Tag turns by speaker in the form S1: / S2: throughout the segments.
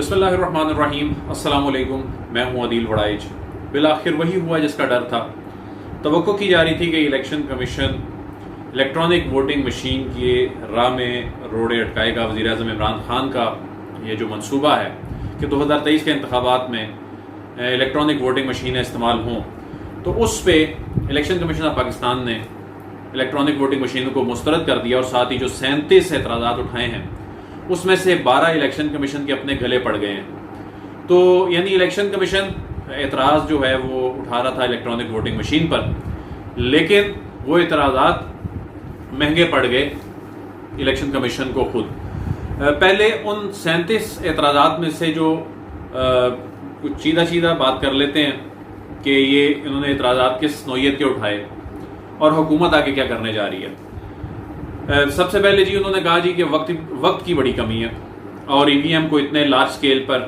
S1: بسم اللہ الرحمن الرحیم. السلام علیکم. میں ہوں عدیل وڑائچ. بالآخر وہی ہوا جس کا ڈر تھا. توقع کی جا رہی تھی کہ election commission electronic voting machine کی راہ میں روڑے اٹکائے گا. وزیر اعظم عمران خان کا یہ جو منصوبہ ہے کہ 2023 کے انتخابات میں الیکٹرانک ووٹنگ مشینیں استعمال ہوں، تو اس پہ الیکشن کمیشن آف پاکستان نے الیکٹرانک ووٹنگ مشینوں کو مسترد کر دیا، اور ساتھ ہی جو 37 اعتراضات اٹھائے ہیں اس میں سے 12 الیکشن کمیشن کے اپنے گلے پڑ گئے ہیں. تو یعنی الیکشن کمیشن اعتراض جو ہے وہ اٹھا رہا تھا الیکٹرانک ووٹنگ مشین پر، لیکن وہ اعتراضات مہنگے پڑ گئے الیکشن کمیشن کو خود. پہلے ان 37 اعتراضات میں سے جو کچھ چیدہ بات کر لیتے ہیں کہ یہ انہوں نے اعتراضات کس نوعیت کے اٹھائے اور حکومت آگے کیا کرنے جا رہی ہے. سب سے پہلے انہوں نے کہا کہ وقت کی بڑی کمی ہے، اور ای وی ایم کو اتنے لارج سکیل پر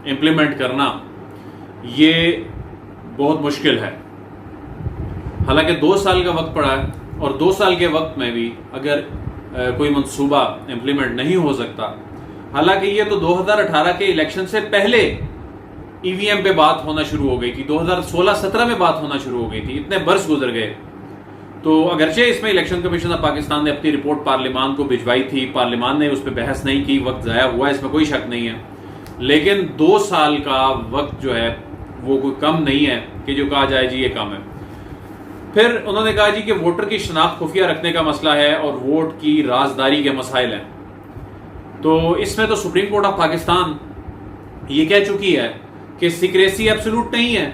S1: امپلیمنٹ کرنا یہ بہت مشکل ہے. حالانکہ 2 سال کا وقت پڑا ہے، اور 2 سال کے وقت میں بھی اگر کوئی منصوبہ امپلیمنٹ نہیں ہو سکتا، حالانکہ یہ تو 2018 کے الیکشن سے پہلے ای وی ایم پہ بات ہونا شروع ہو گئی تھی، 2016-17 میں بات ہونا شروع ہو گئی تھی، اتنے برس گزر گئے. تو اگرچہ اس میں الیکشن کمیشن آف پاکستان نے اپنی رپورٹ پارلیمان کو بھجوائی تھی، پارلیمان نے اس پہ بحث نہیں کی، وقت ضائع ہوا ہے، اس میں کوئی شک نہیں ہے، لیکن 2 سال کا وقت جو ہے وہ کوئی کم نہیں ہے کہ جو کہا جائے یہ کم ہے. پھر انہوں نے کہا کہ ووٹر کی شناخت خفیہ رکھنے کا مسئلہ ہے اور ووٹ کی رازداری کے مسائل ہیں. تو اس میں تو سپریم کورٹ آف پاکستان یہ کہہ چکی ہے کہ سیکریسی ایبسولوٹ نہیں ہے.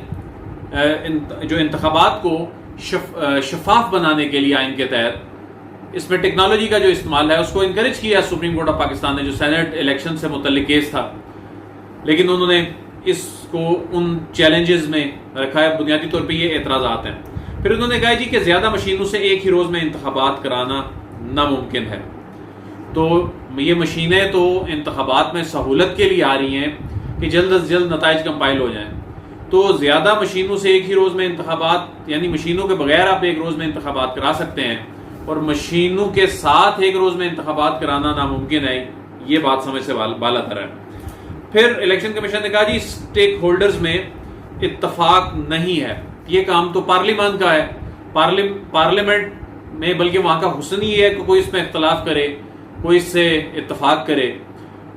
S1: جو انتخابات کو شفاف بنانے کے لیے آئین کے تحت اس میں ٹیکنالوجی کا جو استعمال ہے اس کو انکریج کیا سپریم کورٹ آف پاکستان نے، جو سینٹ الیکشن سے متعلق کیس تھا. لیکن انہوں نے اس کو ان چیلنجز میں رکھا ہے. بنیادی طور پہ یہ اعتراضات ہیں. پھر انہوں نے کہا کہ زیادہ مشینوں سے ایک ہی روز میں انتخابات کرانا ناممکن ہے. تو یہ مشینیں تو انتخابات میں سہولت کے لیے آ رہی ہیں کہ جلد از جلد نتائج کمپائل ہو جائیں. تو زیادہ مشینوں سے ایک ہی روز میں انتخابات، یعنی مشینوں کے بغیر آپ ایک روز میں انتخابات کرا سکتے ہیں، اور مشینوں کے ساتھ ایک روز میں انتخابات کرانا ناممکن ہے. یہ بات سمجھ سے بالا تر ہے. پھر الیکشن کمیشن نے کہا اسٹیک ہولڈرز میں اتفاق نہیں ہے. یہ کام تو پارلیمان کا ہے، پارلیمنٹ میں، بلکہ وہاں کا حسن یہ ہے کہ کوئی اس میں اختلاف کرے، کوئی اس سے اتفاق کرے.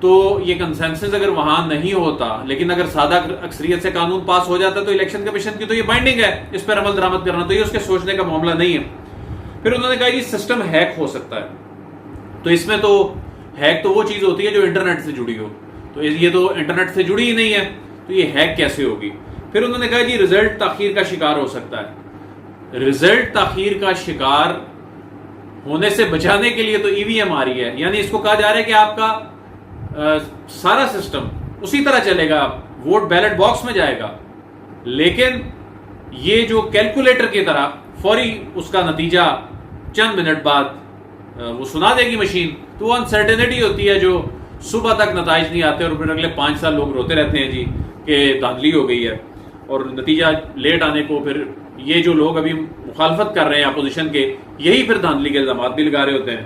S1: تو یہ کنسنسس اگر وہاں نہیں ہوتا، لیکن اگر سادہ اکثریت سے قانون پاس ہو جاتا تو الیکشن کمیشن کی تو یہ بائنڈنگ ہے اس پر عمل درآمد کرنا، تو یہ اس کے سوچنے کا معاملہ نہیں ہے. پھر انہوں نے کہا یہ سسٹم ہیک ہو سکتا ہے. تو اس میں تو ہیک تو وہ چیز ہوتی ہے جو انٹرنیٹ سے جڑی ہو، تو یہ تو انٹرنیٹ سے جڑی ہی نہیں ہے، تو یہ ہیک کیسے ہوگی. پھر انہوں نے کہا رزلٹ تاخیر کا شکار ہو سکتا ہے. رزلٹ تاخیر کا شکار ہونے سے بچانے کے لیے تو ای وی ایم آ رہی ہے. یعنی اس کو کہا جا رہا ہے کہ آپ کا سارا سسٹم اسی طرح چلے گا، ووٹ بیلٹ باکس میں جائے گا، لیکن یہ جو کیلکولیٹر کی طرح فوری اس کا نتیجہ چند منٹ بعد وہ سنا دے گی مشین. تو وہ انسرٹینٹی ہوتی ہے جو صبح تک نتائج نہیں آتے، اور پھر اگلے 5 سال لوگ روتے رہتے ہیں کہ دھاندلی ہو گئی ہے، اور نتیجہ لیٹ آنے کو پھر یہ جو لوگ ابھی مخالفت کر رہے ہیں اپوزیشن کے، یہی پھر دھاندلی کے الزامات بھی لگا رہے ہوتے ہیں.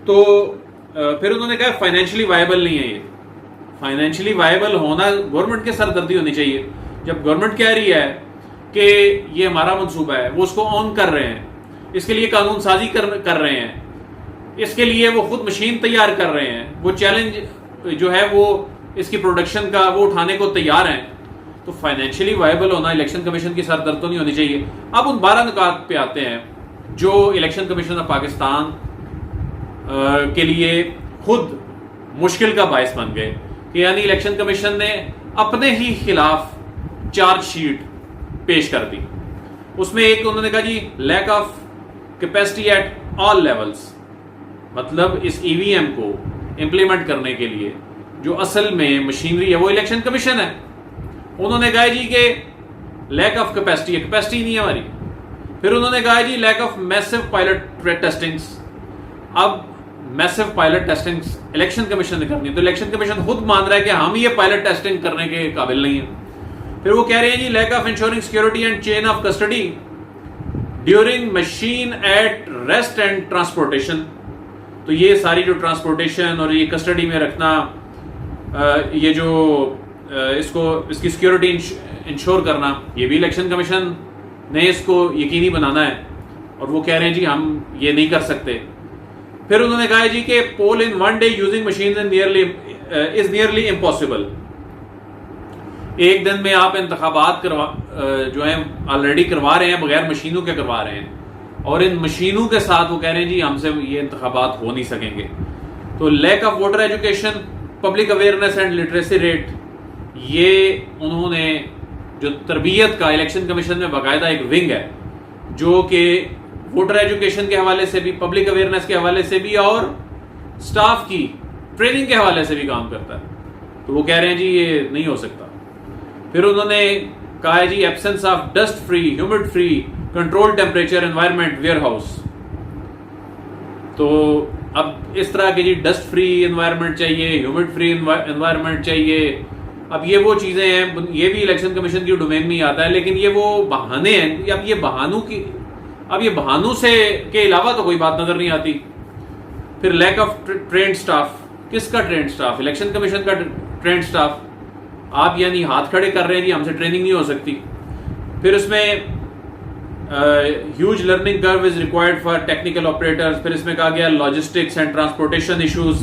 S1: تو پھر انہوں نے کہا فائنینشلی وائبل نہیں ہے. یہ فائنینشلی وائبل ہونا گورنمنٹ کے سردردی ہونی چاہیے. جب گورنمنٹ کہہ رہی ہے کہ یہ ہمارا منصوبہ ہے، وہ اس کو آن کر رہے ہیں، اس کے لیے قانون سازی کر رہے ہیں، اس کے لیے وہ خود مشین تیار کر رہے ہیں، وہ چیلنج جو ہے وہ اس کی پروڈکشن کا وہ اٹھانے کو تیار ہیں، تو فائنینشلی وائبل ہونا الیکشن کمیشن کی سردرد تو نہیں ہونی چاہیے. اب ان 12 نکات پہ آتے ہیں جو الیکشن کمیشن آف پاکستان کے لیے خود مشکل کا باعث بن گئے. کہ یعنی الیکشن کمیشن نے اپنے ہی خلاف چارج شیٹ پیش کر دی. اس میں ایک انہوں نے کہا lack of capacity at all levels. مطلب اس ای وی ایم کو امپلیمنٹ کرنے کے لیے جو اصل میں مشینری ہے وہ الیکشن کمیشن ہے. انہوں نے کہا کہ لیک آف کیپیسٹی نہیں ہے ہماری. پھر انہوں نے کہا لیک آف میسو پائلٹ ٹیسٹنگز. اب میسو پائلٹ ٹیسٹنگز الیکشن کمیشن نے کرنی ہے، تو الیکشن کمیشن خود مان رہا ہے کہ ہم یہ پائلٹ ٹیسٹنگ کرنے کے قابل نہیں ہیں. پھر وہ کہہ رہے ہیں lack of insuring security and chain of custody during machine at rest and transportation. تو یہ ساری جو ٹرانسپورٹیشن اور یہ کسٹڈی میں رکھنا یہ جو اس کی سیکیورٹی انشور کرنا، یہ بھی الیکشن کمیشن نے اس کو یقینی بنانا ہے، اور وہ کہہ رہے ہیں جی ہم یہ نہیں کر سکتے۔ پھر انہوں نے کہا جی کہ poll in one day using machine is nearly impossible, ایک دن میں آپ انتخابات جو ہیں آلریڈی کروا رہے ہیں، بغیر مشینوں کے کروا رہے ہیں، اور ان مشینوں کے ساتھ وہ کہہ رہے ہیں جی ہم سے یہ انتخابات ہو نہیں سکیں گے۔ تو lack of voter education, public awareness and literacy rate, یہ انہوں نے جو تربیت کا الیکشن کمیشن میں باقاعدہ ایک ونگ ہے جو کہ ووٹر ایجوکیشن کے حوالے سے بھی، پبلک اویئرنیس کے حوالے سے بھی، اور سٹاف کی ٹریننگ کے حوالے سے بھی کام کرتا ہے، تو وہ کہہ رہے ہیں جی یہ نہیں ہو سکتا۔ پھر انہوں نے کہا ہے جی absence of dust free, humid free, control temperature environment ware house اب اس طرح کی جی ڈسٹ فری انوائرمنٹ چاہیے، ہیومڈ فری انوائرمنٹ چاہیے، اب یہ وہ چیزیں ہیں، یہ بھی الیکشن کمیشن کی ڈومین میں ہی آتا ہے، لیکن یہ وہ بہانے ہیں، اب یہ بہانوں سے کے علاوہ تو کوئی بات نظر نہیں آتی۔ پھر لیک آف ٹرینڈ سٹاف، کس کا ٹرینڈ سٹاف؟ الیکشن کمیشن کا ٹرینڈ سٹاف، آپ یعنی ہاتھ کھڑے کر رہے ہیں جی ہم سے ٹریننگ نہیں ہو سکتی۔ پھر اس میں huge learning curve is required for technical operators, پھر اس میں کہا گیا لاجسٹکس اینڈ ٹرانسپورٹیشن ایشوز،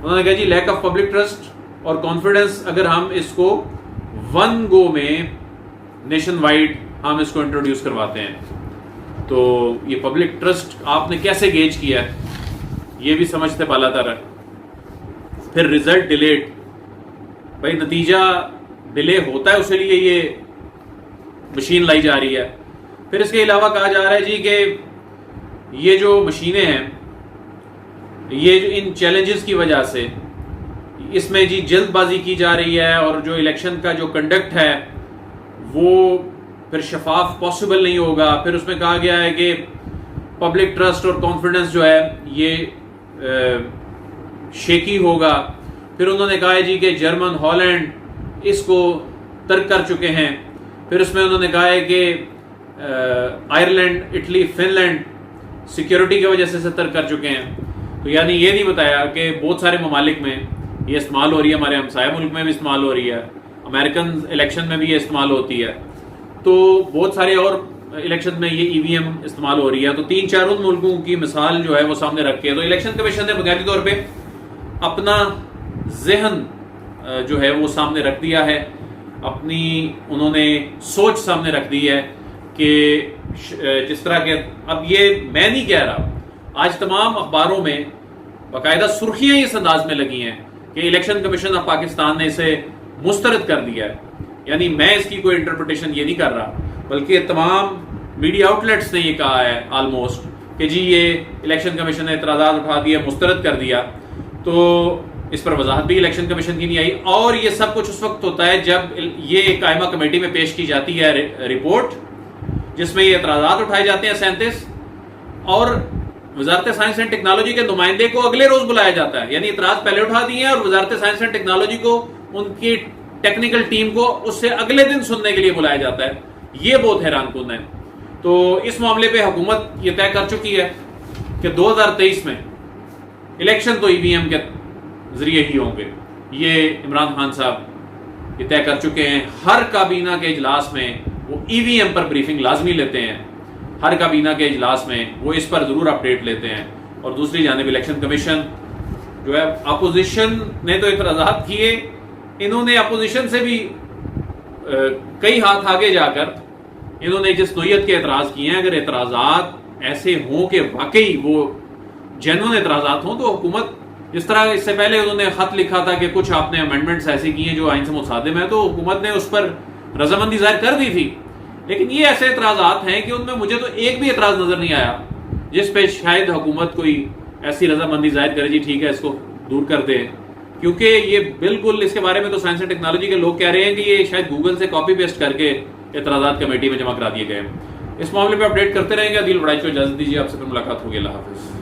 S1: انہوں نے کہا جی لیک آف پبلک ٹرسٹ اور کانفیڈنس، اگر ہم اس کو ون گو میں نیشن وائڈ ہم اس کو انٹروڈیوس کرواتے ہیں تو یہ پبلک ٹرسٹ آپ نے کیسے گیج کیا ہے، یہ بھی سمجھتے بالا تر ہے۔ پھر ریزلٹ ڈیلیڈ، بھائی نتیجہ ڈیلے ہوتا ہے، اسی لیے یہ مشین لائی جا رہی ہے۔ پھر اس کے علاوہ کہا جا رہا ہے جی کہ یہ جو مشینیں ہیں، یہ جو ان چیلنجز کی وجہ سے اس میں جی جلد بازی کی جا رہی ہے، اور جو الیکشن کا جو کنڈکٹ ہے وہ پھر شفاف پاسبل نہیں ہوگا۔ پھر اس میں کہا گیا ہے کہ پبلک ٹرسٹ اور کانفیڈنس جو ہے یہ شیکی ہوگا۔ پھر انہوں نے کہا ہے جی کہ جرمن، ہالینڈ اس کو ترک کر چکے ہیں۔ پھر اس میں انہوں نے کہا ہے کہ Ireland, Italy, Finland security کی وجہ سے ترک کر چکے ہیں۔ تو یعنی یہ نہیں بتایا کہ بہت سارے ممالک میں یہ استعمال ہو رہی ہے، ہمارے ہمسایہ ملک میں بھی استعمال ہو رہی ہے، امریکن الیکشن میں بھی یہ استعمال ہوتی ہے، تو بہت سارے اور الیکشن میں یہ ای وی ایم استعمال ہو رہی ہے۔ تو 3-4 ان ملکوں کی مثال جو ہے وہ سامنے رکھ کے تو الیکشن کمیشن نے بنیادی طور پہ اپنا ذہن جو ہے وہ سامنے رکھ دیا ہے، اپنی انہوں نے سوچ سامنے رکھ دی ہے کہ جس طرح کے، اب یہ میں نہیں کہہ رہا، آج تمام اخباروں میں باقاعدہ سرخیاں اس انداز میں لگی ہیں کہ الیکشن کمیشن آف پاکستان نے اسے مسترد کر دیا ہے، یعنی میں اس کی کوئی انٹرپریٹیشن یہ نہیں کر رہا، بلکہ تمام میڈیا آؤٹ لیٹس نے یہ کہا ہے آلموسٹ کہ جی یہ الیکشن کمیشن نے اعتراضات اٹھا دیے، مسترد کر دیا۔ تو اس پر وضاحت بھی الیکشن کمیشن کی نہیں آئی، اور یہ سب کچھ اس وقت ہوتا ہے جب یہ قائمہ کمیٹی میں پیش کی جاتی ہے رپورٹ جس میں یہ اعتراضات اٹھائے جاتے ہیں 37، اور وزارت سائنس اینڈ ٹیکنالوجی کے نمائندے کو اگلے روز بلایا جاتا ہے، یعنی اعتراض پہلے اٹھا دیے ہیں اور وزارت سائنس اینڈ ٹیکنالوجی کو ان کی ٹیکنیکل ٹیم کو اس سے اگلے دن سننے کے لیے بلایا جاتا ہے۔ یہ بہت حیران کن ہے۔ تو اس معاملے پہ حکومت یہ طے کر چکی ہے کہ 2023 میں الیکشن تو ای وی ایم کے ذریعے ہی ہوں گے، یہ عمران خان صاحب یہ طے کر چکے ہیں۔ ہر کابینہ کے اجلاس میں وہ ای وی ایم پر بریفنگ لازمی لیتے ہیں، ہر کابینہ کے اجلاس میں وہ اس پر ضرور اپڈیٹ لیتے ہیں۔ اور دوسری جانب الیکشن کمیشن جو ہے، اپوزیشن نے تو اعتراضات کیے، انہوں نے اپوزیشن سے بھی کئی ہاتھ آگے جا کر انہوں نے جس نوعیت کے اعتراض کیے ہیں، اگر اعتراضات ایسے ہوں کہ واقعی وہ جینوئن اعتراضات ہوں، تو حکومت جس طرح اس سے پہلے انہوں نے خط لکھا تھا کہ کچھ آپ نے امینڈمنٹس ایسے کیے ہیں جو آئین سے متصادم ہے، تو حکومت نے اس پر رضامندی ظاہر کر دی تھی۔ لیکن یہ ایسے اعتراضات ہیں کہ ان میں مجھے تو ایک بھی اعتراض نظر نہیں آیا جس پہ شاید حکومت کوئی ایسی رضامندی ظاہر کرے جی ٹھیک ہے اس کو دور کر دے، کیونکہ یہ بالکل اس کے بارے میں تو سائنس اینڈ ٹیکنالوجی کے لوگ کہہ رہے ہیں کہ یہ شاید گوگل سے کاپی پیسٹ کر کے اعتراضات کمیٹی میں جمع کرا دیے گئے ہیں۔ اس معاملے پہ اپڈیٹ کرتے رہیں گے۔ عادل وڑائچ کو اجازت دیجیے، آپ سے پھر ملاقات ہوگی۔ اللہ حافظ۔